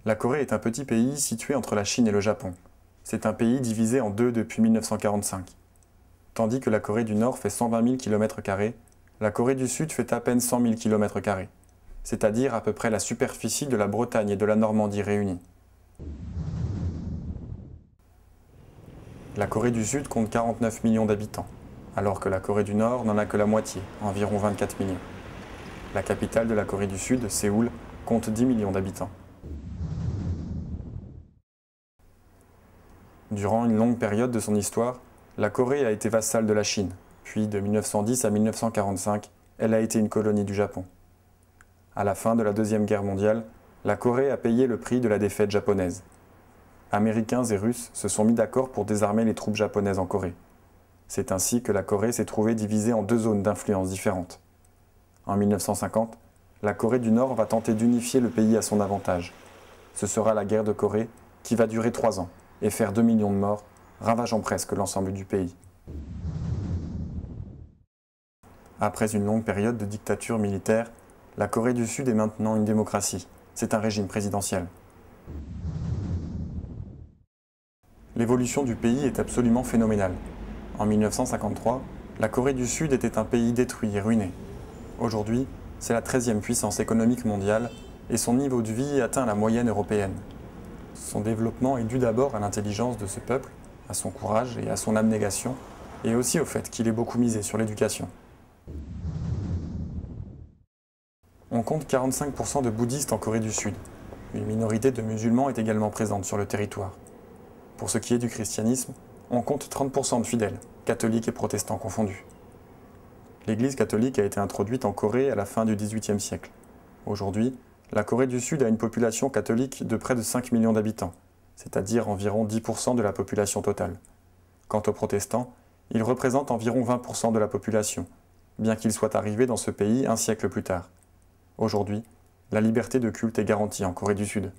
La Corée est un petit pays situé entre la Chine et le Japon. C'est un pays divisé en deux depuis 1945. Tandis que la Corée du Nord fait 120 000 km², la Corée du Sud fait à peine 100 000 km², c'est-à-dire à peu près la superficie de la Bretagne et de la Normandie réunies. La Corée du Sud compte 49 millions d'habitants, alors que la Corée du Nord n'en a que la moitié, environ 24 millions. La capitale de la Corée du Sud, Séoul, compte 10 millions d'habitants. Durant une longue période de son histoire, la Corée a été vassale de la Chine, puis de 1910 à 1945, elle a été une colonie du Japon. À la fin de la Deuxième Guerre mondiale, la Corée a payé le prix de la défaite japonaise. Américains et Russes se sont mis d'accord pour désarmer les troupes japonaises en Corée. C'est ainsi que la Corée s'est trouvée divisée en deux zones d'influence différentes. En 1950, la Corée du Nord va tenter d'unifier le pays à son avantage. Ce sera la guerre de Corée qui va durer 3 ans et faire 2 millions de morts, ravageant presque l'ensemble du pays. Après une longue période de dictature militaire, la Corée du Sud est maintenant une démocratie. C'est un régime présidentiel. L'évolution du pays est absolument phénoménale. En 1953, la Corée du Sud était un pays détruit et ruiné. Aujourd'hui, c'est la 13e puissance économique mondiale et son niveau de vie atteint la moyenne européenne. Son développement est dû d'abord à l'intelligence de ce peuple, à son courage et à son abnégation, et aussi au fait qu'il ait beaucoup misé sur l'éducation. On compte 45% de bouddhistes en Corée du Sud. Une minorité de musulmans est également présente sur le territoire. Pour ce qui est du christianisme, on compte 30% de fidèles, catholiques et protestants confondus. L'Église catholique a été introduite en Corée à la fin du XVIIIe siècle. Aujourd'hui, la Corée du Sud a une population catholique de près de 5 millions d'habitants, c'est-à-dire environ 10% de la population totale. Quant aux protestants, ils représentent environ 20% de la population, bien qu'ils soient arrivés dans ce pays un siècle plus tard. Aujourd'hui, la liberté de culte est garantie en Corée du Sud.